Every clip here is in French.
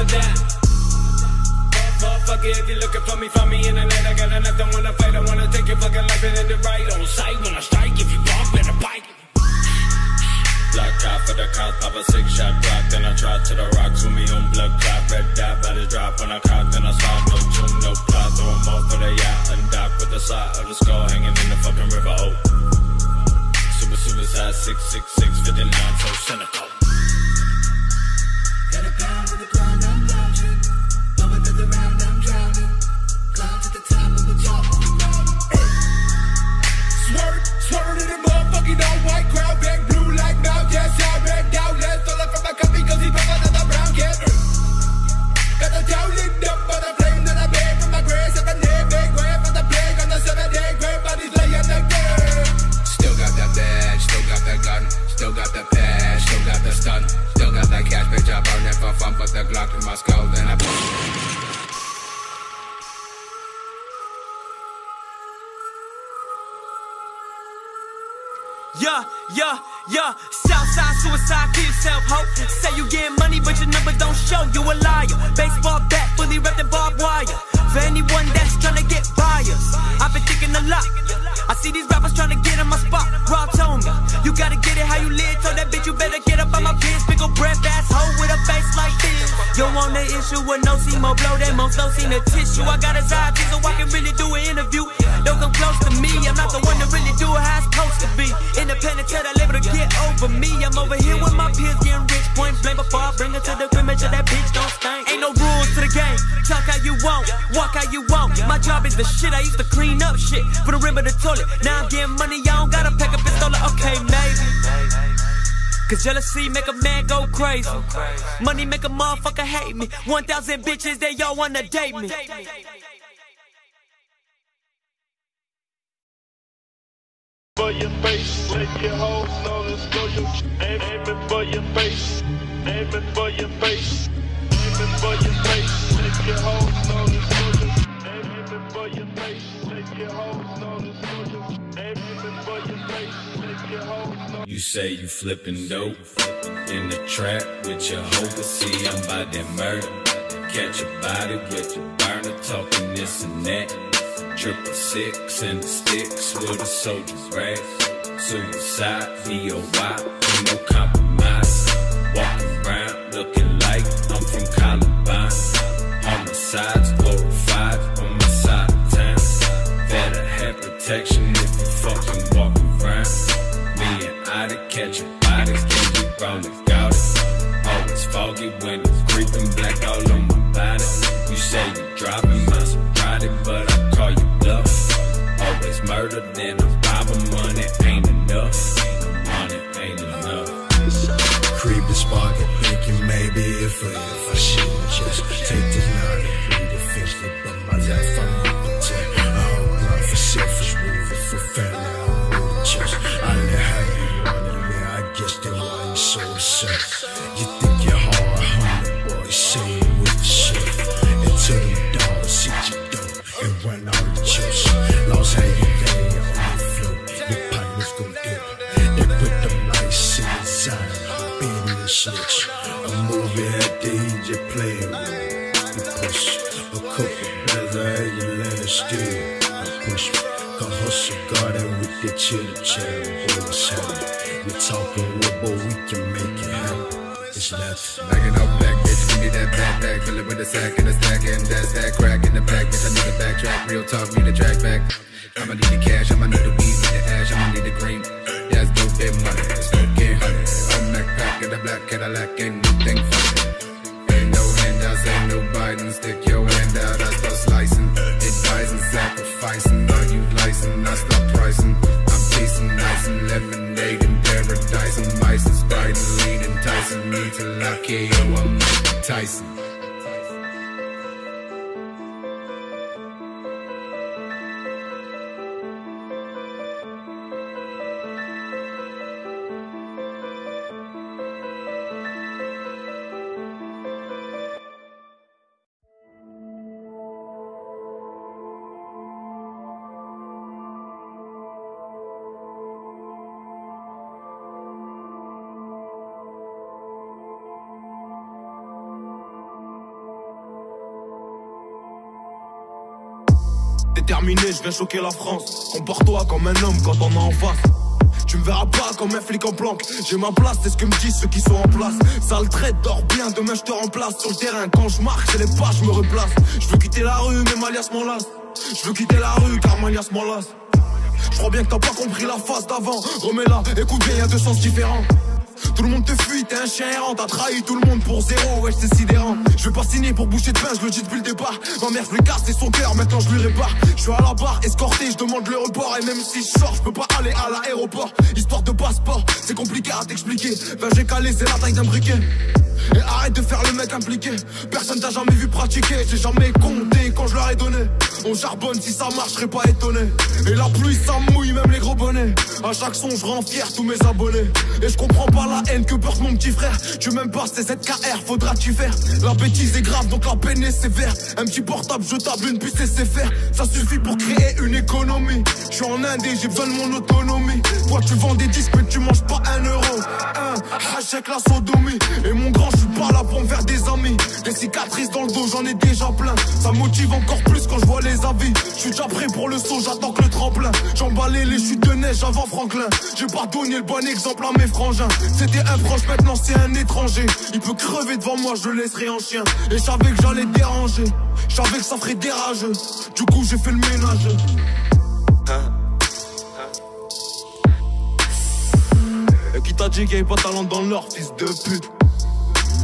of that. Fuck it, if you're looking for me, find me in the night. I got nothing, wanna fight, I wanna take your fucking life and end it right on sight. When I strike, if you bump, better bite. Block out for the cops, pop a 6-shot drop. Then I try to the rocks with me on blood clot. Red dot, bodies drop on a cop. Then I saw no tune, no plot. Throw them off for the yacht and dock with the side of the skull hanging in the fucking river. Oh, suicide 666 59, so cynical. Got a pound in the ground, I'm launching. Blow another round, I'm drowning. Climb to the top of the top of the mountain. Swerve in the motherfucking all white crowd. Back blue like Mount, yes, I red out. Let's stole it from my company cause he broke another brown cat. Got the town lit up by the flame that I made from my grave. 7-day big grave for the plague on the 7-day grave. Bodies laying again. Still got that badge, still got that gun. Still got that patch, still got that stun. Still got that cash, bitch, I burn it for fun. Put the Glock in my skull, then I Yeah, Southside suicide, kill yourself, hope. Say you getting money, but your number don't show. You a liar. Baseball bat, fully wrapped in barbed wire. For anyone that's tryna get buyers, I've been thinking a lot. I see these rappers tryna get in my spot. Rob told me, you gotta get it how you live. Told that bitch you better get up on my biz. Big ol' breath asshole with a face like this. You want the issue with no see more blow than most, no seen the tissue. I got his eye so I can really do an interview. Don't come close to me, I'm not the one to really do it how it's supposed to be. Independent, tell that label to get over me. I'm over here with my peers getting rich, point blank. Before I bring her to the crib, make sure that bitch don't stink. Ain't no rules to the game, talk how you want, walk how you want. My job is the shit, I used to clean up shit for the rim of the toilet. Now I'm getting money, I don't gotta pack a pistol. Okay, maybe. Cause jealousy make a man go crazy. Money make a motherfucker hate me. 1,000 bitches, they all wanna date me. For your face, make your hoes notice. Go your aiming for your face, aiming for your face, aiming for your face. Make your hoes notice. Go your aiming for your face, make your hoes notice. Go your aiming for your face, make your hoes notice. You say you flipping dope in the trap with your hoe, but see I'm by that murder. Catch a body with your burner, talking this and that. 666 and the sticks with a soldier's rag. Suicide, DOI, ain't no compromise. Walking around looking like I'm from Columbine. Homicides glorified on my side of town. Better have protection if you fucking walk around. Me and Ida catching bodies, can be rolling gouty. Always foggy when it's creeping black all on my body. You say you driving my sobriety, but I call you bluff. Always murder, then I'm robbing. Money ain't enough. Money ain't enough. Creeping sparking, thinking maybe if I shouldn't just take this 9 to 50, but my life I'm gonna protect. I don't run for selfish reasons, for family I don't really trust. I let how you running, man, I guess that's why you so upset. You think you're hard, homie, boy, say you with the shit. Until the dogs hit you down and run out the church. Lost how you lay on the floor, your partners gon' dip. They put them lights in the sign, being the snitch. A movie at the age of playing with. You push a couple brother and you let it steal. I push me, go hustle garden with the chill, boys happy. You talking wood, but we can make it happen. It's nothing. Backing out black bitch, give me that backpack. Fill it with a sack and a stack, and that's that crack in the back. Bitch, I need a backtrack. Real talk, need a track back. I'ma need the cash, I'ma need the weed, need the ash, I'ma need the green. Yeah, it's dope, that money, it's smoking honey. I'm that pack in the black Cadillac, ain't nothing funny. Ain't no handouts, ain't no Biden. Stick your hand out, I start slicing. Advising, sacrificing. Are you licensed? I start pricing. I'm chasing ice and lemonade in paradise. I'm ice and Sprite and lean enticing me till I KO. I'm Mike Tyson. Déterminé, je viens choquer la France. Comporte-toi comme un homme quand on est en face. Tu me verras pas comme un flic en planque. J'ai ma place, c'est ce que me disent ceux qui sont en place. Sale traite, dors bien, demain je te remplace. Sur le terrain, quand je marche, c'est les pas, je me replace. Je veux quitter la rue, mais Malias m'en lasse. Je veux quitter la rue, car Malias m'en lasse. Je crois bien que t'as pas compris la phase d'avant. Remets-la, écoute bien, y'a deux sens différents. Tout le monde te fuit, t'es un chien errant. T'as trahi tout le monde pour zéro, ouais c'est sidérant. Je vais pas signer pour boucher de pain, je le dis depuis le départ. Ma mère je lui casse, c'est son cœur, maintenant je lui répare. Je suis à la barre, escorté, je demande le report. Et même si je sors, je peux pas aller à l'aéroport. Histoire de passeport, c'est compliqué à t'expliquer. Ben j'ai calé, c'est la taille d'un briquet. Et arrête de faire le mec impliqué. Personne t'a jamais vu pratiquer. J'ai jamais compté quand je leur ai donné. On charbonne, si ça marche, je serais pas étonné. Et la pluie ça mouille, même les gros bonnets. À chaque son je rends fier tous mes abonnés. Et je comprends pas la haine que porte mon petit frère. Tu m'aimes pas, c'est ZKR, faudra t'y faire. La bêtise est grave, donc la peine est sévère. Un petit portable jetable, une puce et c'est faire. Ça suffit pour créer une économie. Je suis en Inde et j'ai besoin de mon autonomie. Toi tu vends des disques mais tu manges pas un euro. Hashtag la sodomie. Et mon grand, je suis pas là pour me faire des amis. Des cicatrices dans le dos, j'en ai déjà plein. Ça motive encore plus quand je vois les avis. Je suis déjà prêt pour le saut, j'attends que le tremplin. J'emballais les chutes de neige avant Franklin. J'ai pas donné le bon exemple à mes frangins. C'était un proche, maintenant c'est un étranger. Il peut crever devant moi, je le laisserai en chien. Et je savais que j'allais déranger. Je savais que ça ferait des rageux. Du coup j'ai fait le ménage. Et qui t'a dit qu'il y avait pas de talent dans le Nord, fils de pute?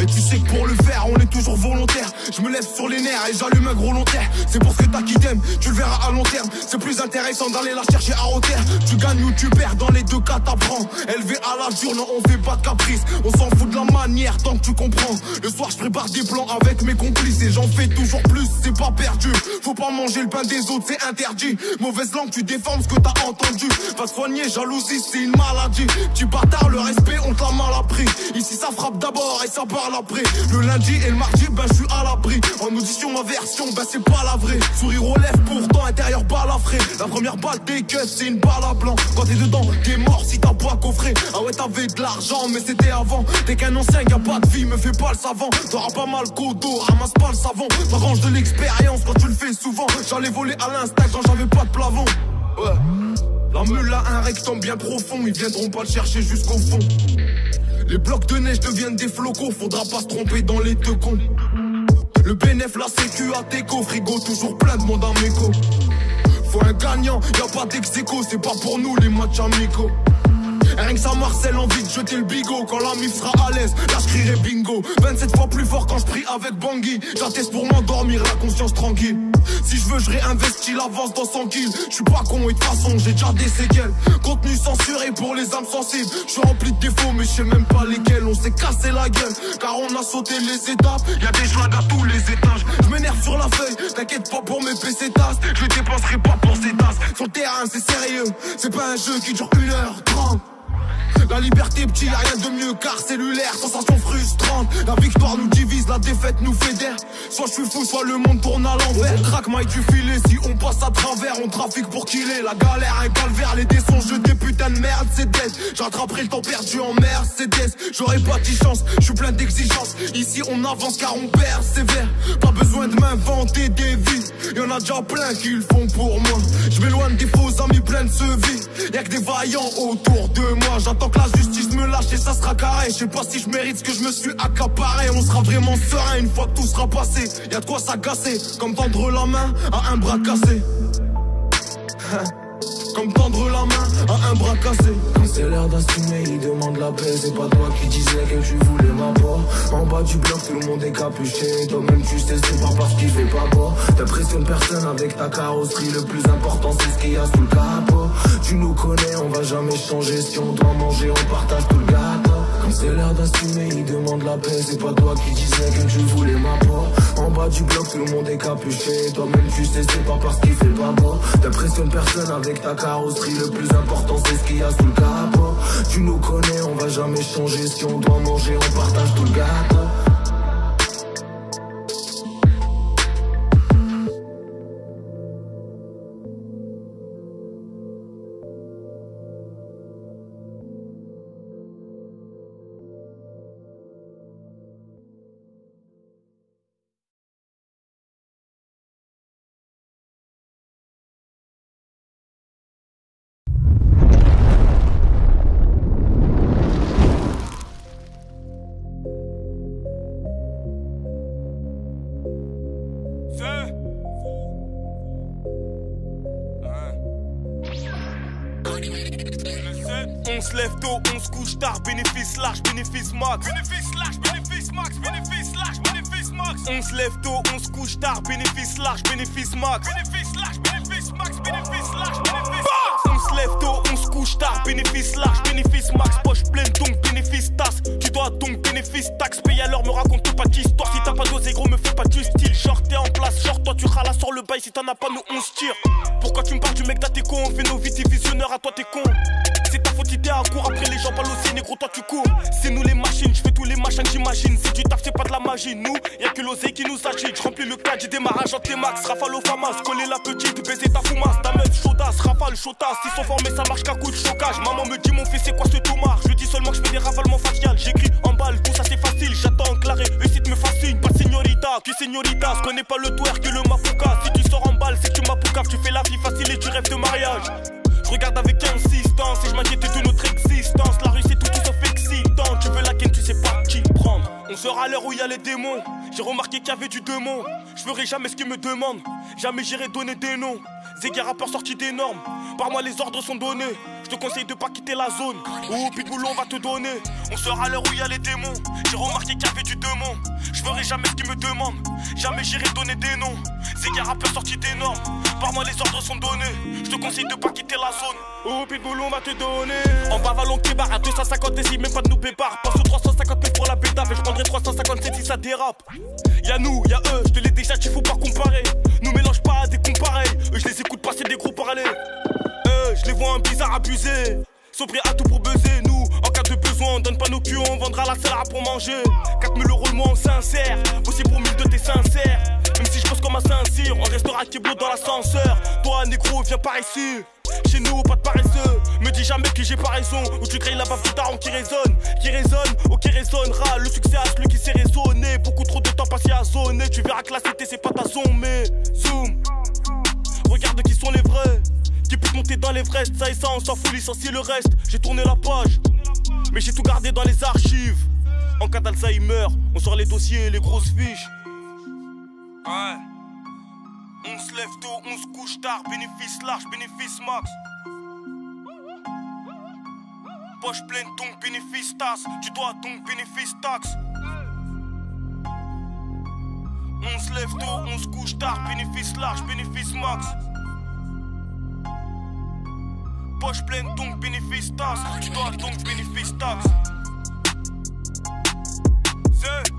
Et tu sais que pour le faire, on est toujours volontaire. Je me lève sur les nerfs et j'allume un gros long terre. C'est pour ce que t'as qui t'aime, tu le verras à long terme. C'est plus intéressant d'aller la chercher à haute terre. Tu gagnes ou tu perds, dans les deux cas t'apprends. Élevé à la dure, non on fait pas de caprice. On s'en fout de la manière tant que tu comprends. Le soir je prépare des plans avec mes complices. Et j'en fais toujours plus, c'est pas perdu. Faut pas manger le pain des autres, c'est interdit. Mauvaise langue, tu déformes ce que t'as entendu. Va te soigner, jalousie c'est une maladie. Tu bâtard, le respect on te l'a mal appris. Ici ça frappe d'abord et ça parle après. Le lundi et le mardi, ben je suis à l'abri. En audition, ma version, ben c'est pas la vraie. Sourire aux lèvres, pourtant intérieur balle à frais. La première balle des gueules, c'est une balle à blanc. Quand t'es dedans, t'es mort si t'as pas coffré. Ah ouais, t'avais de l'argent, mais c'était avant. T'es qu'un ancien, y'a pas de vie, me fais pas le savant. T'auras pas mal qu'au dos, ramasse pas le savon. T'arranges de l'expérience quand tu le fais souvent. J'allais voler à l'instinct quand j'avais pas de plafond. Ouais. La meule a un rectum bien profond, ils viendront pas le chercher jusqu'au fond. Les blocs de neige deviennent des flocos, faudra pas se tromper dans les deux cons. Le bénéf, la sécu à Teco, frigo toujours plein de monde en méco. Faut un gagnant, y'a pas d'ex-écho, c'est pas pour nous les matchs amicaux. Rien que ça Marcel, envie de jeter le bigot. Quand la mif sera à l'aise, là je crierai bingo. 27 fois plus fort quand je prie avec Bangui. J'atteste pour m'endormir, la conscience tranquille. Si je veux, je réinvestis l'avance dans 100 kills. Je suis pas con et de toute façon, j'ai déjà des séquelles. Contenu censuré pour les âmes sensibles. Je suis rempli de défauts, mais je sais même pas lesquels. On s'est cassé la gueule, car on a sauté les étapes. Y'a des schlags à tous les étages. Je m'énerve sur la feuille, t'inquiète pas pour mes PC tasses. Je les dépenserai pas pour ces tasses. Sur le terrain, c'est sérieux. C'est pas un jeu qui dure 1h30. La liberté petit, y'a rien de mieux car cellulaire, sensation frustrante. La victoire nous divise, la défaite nous fédère. Soit je suis fou, soit le monde tourne à l'envers. Craque maille du filet, si on passe à travers, on trafique pour killer. La galère, un calvaire, les dés sont jeux des putains de merde, c'est dead. J'attraperai le temps perdu en Mercedes. J'aurais pas de chance, je suis plein d'exigences. Ici on avance car on persévère. Pas besoin de m'inventer des vies, y'en a déjà plein qui le font pour moi. Je m'éloigne des faux amis pleins de vie. Y'a que des vaillants autour de moi. J'attends que la justice me lâche et ça sera carré. Je sais pas si je mérite ce que je me suis accaparé. On sera vraiment serein une fois que tout sera passé. Y'a de quoi s'agacer, comme tendre la main à un bras cassé. Comme tendre la main à un bras cassé. Quand c'est l'heure d'assumer, il demande la paix. C'est pas toi qui disais que tu voulais ma peau. En bas du bloc, tout le monde est capuché. Toi-même tu sais, c'est pas parce qu'il fait pas beau. T'impressionnes personne avec ta carrosserie. Le plus important c'est ce qu'il y a sous le capot. Tu nous connais, on va jamais changer. Si on doit manger, on partage tout le gâteau. Quand c'est l'heure d'assumer, il demande la paix. C'est pas toi qui disais que tu voulais ma peau. En bas du bloc, tout le monde est capuché. Toi-même tu sais, c'est pas parce qu'il fait pas beau. T'impressionnes personne avec ta carrosserie. Le plus important c'est ce qu'il y a sous le capot. Tu nous connais, on va jamais changer. Si on doit manger, on partage tout le gâteau. On se lève tôt, on se couche tard, bénéfice large, bénéfice max. Bénéfice large, bénéfice max, bénéfice large, bénéfice max. On se lève tôt, on se couche tard, bénéfice large, bénéfice max. Bénéfice large, bénéfice max, bénéfice large, bénéfice max. On se lève tôt, on se couche tard, bénéfice large, bénéfice max. Poche pleine donc bénéfice tasse. Tu dois donc bénéfice taxe. Paye à l'heure, me raconte pas d'histoire. Si t'as pas dosé gros, me fais pas du style. Genre t'es en place, genre toi tu ralas sur le bail. Si t'en as pas, nous on se tire. Pourquoi tu me parles du mec là t'es con? On fait nos vies, t'es visionnaire, à toi t'es con. C'est ta faute, t'es à court, après les gens parlent aussi, négro, toi tu cours. C'est nous les machines, je fais tous les machins que j'imagine. Si tu taffes, c'est pas de la magie, nous, y'a que l'oseille qui nous agite. J'remplis le cadre, j'ai démarrage entre les max. Rafale au famas, coller la petite, baiser ta foumasse. Ta meuf chaudasse, rafale, chaudasse. Ils sont formés, ça marche qu'à coup de chocage. Maman me dit, mon fils, c'est quoi ce tomard? Je dis seulement que je fais des ravalements faciales. J'écris en balle, tout ça c'est facile. J'attends claré, réussite me fascine. Pas señorita, que señorita. Je connais pas le twerk que le mapuka. Si tu sors en balle, c'est que tu m'apoucaves. Tu fais la vie facile et tu rêves de mariage. Je regarde avec insistance et je m'inquiète de notre existence. La rue c'est tout sauf excitant. Tu veux la ken, tu sais pas qui prendre. On sera à l'heure où il y a les démons. J'ai remarqué qu'il y avait du démon. Je ferai jamais ce qu'ils me demandent. Jamais j'irai donner des noms. Zégué rappeur sorti des normes. Par moi les ordres sont donnés. Je te conseille de pas quitter la zone. Ou Pitbull on va te donner. On sera à l'heure où il y a les démons. J'ai remarqué qu'il y avait du démon. Je ferai jamais ce qu'ils me demandent. Jamais j'irai donner des noms. Zégué rappeur sorti des normes. Par moi les ordres sont donnés. Je te conseille de pas quitter la zone. Oh Pitbull on va te donner. En bas vallon Kébar à 250 décis, même pas de nous pépar. Passe aux 350 mètres pour la bédave et je prendrai 357 si ça dérape. Y'a nous, y'a eux, je te l'ai déjà dit faut pas comparer. Nous mélange pas à des cons pareils. Eux je les écoute passer des gros parallèles. Je les vois un bizarre abusé. Sont prêts à tout pour buzzer. Nous, en cas de besoin, on donne pas nos culs, on vendra la salle pour manger. 4000 € le mois en sincère. Aussi pour 1000 de t'es sincère. Même si je pose comme un Saint-Cyr, on restera Kiblo dans l'ascenseur. Toi, négro, viens par ici. Chez nous, pas de paresseux. Me dis jamais que j'ai pas raison. Ou tu crées la baffe du daron qui résonne. Qui résonne, ou qui résonnera. Le succès à celui qui s'est raisonné. Beaucoup trop de temps passé à zoner. Tu verras que la cité, c'est pas ta zone, mais zoom. Regarde qui sont les vrais. Qui peut monter dans l'Everest. Ça et ça, on s'en fout, licencier le reste. J'ai tourné la page, mais j'ai tout gardé dans les archives. En cas d'Alzheimer, on sort les dossiers, les grosses fiches. Ouais. On se lève tôt, on se couche tard. Bénéfice large, bénéfice max. Poche pleine donc bénéfice tasse. Tu dois donc bénéfice taxe. On se lève tôt, on se couche tard. Bénéfice large, bénéfice max. Poche pleine donc bénéfice taxe. Tu dois donc bénéfice taxe. C'est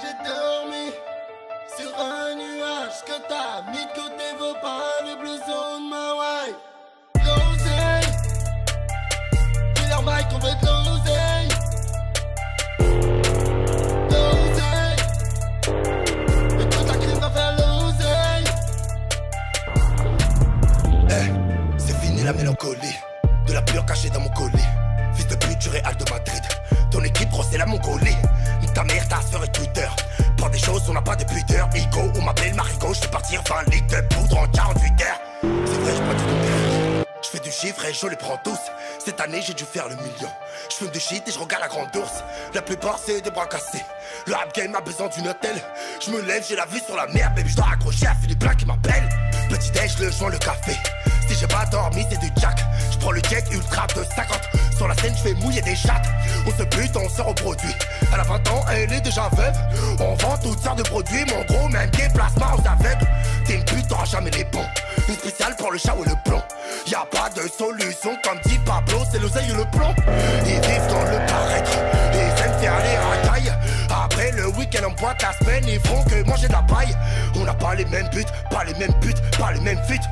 J'ai dormi sur un nuage que t'as mis de côté vos pas le blouson de ma wife. L'oseille, dis leur mic qu'on veut de l'oseille. L'oseille, et toute la crime va faire l'oseille. Hey, c'est fini la mélancolie, de la pure cachée dans mon colis. Fils de pute du Real de Madrid, ton équipe gros c'est la Mongolie. Nique ta mère, ta soeur et Twitter. Pour des choses, on n'a pas de pudeur. Ego, on m'appelle Marigot, je fais partir 20 litres de poudre en 48 heures. C'est vrai, je prends tout ton père. Je fais du chiffre et je les prends tous. Cette année, j'ai dû faire le million. Je fume du shit et je regarde la grande ours. La plupart, c'est des bras cassés. Le rap game a besoin d'une hôtel. Je me lève, j'ai la vue sur la mer. Baby, je dois accrocher à Philippe Blanc qui m'appelle. Petit déj, le joint, le café. Si j'ai pas dormi, c'est du jack. Je prends le jet ultra de 50. Sur la scène, je fais mouiller des chattes. On se bute, on se reproduit. Elle a 20 ans, elle est déjà veuve. On vend toutes sortes de produits, mon gros, même des placements aux aveugles. T'es une pute, t'auras jamais les bons. Une spéciale pour le chat ou le plomb. Y'a pas de solution, comme dit Pablo, c'est l'oseille ou le plomb. Ils vivent dans le paraître, ils aiment faire les racailles. Après le week-end en boîte, la semaine, ils feront que manger de la paille. On n'a pas les mêmes buts, pas les mêmes buts, pas les mêmes feats.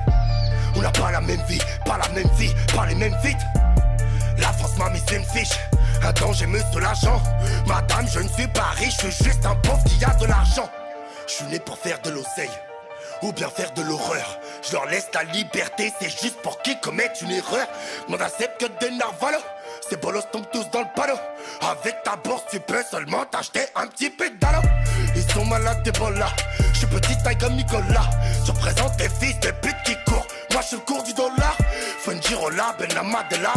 On n'a pas la même vie, pas la même vie, pas les mêmes feats. La France m'a mis une fiche, Attends, j'ai monsieur l'agent. Madame, je ne suis pas riche, je suis juste un pauvre qui a de l'argent. Je suis né pour faire de l'oseille, ou bien faire de l'horreur. Je leur laisse la liberté, c'est juste pour qu'ils commettent une erreur. M'en accepte que des narvalos, ces bolos tombent tous dans le panneau. Avec ta bourse, tu peux seulement t'acheter un petit pédalo. Ils sont malades des bolas, je suis petite taille comme Nicolas. Tu représentes des fils de pute qui courent, moi je suis le cours du dollar. Fungirola, Benama de la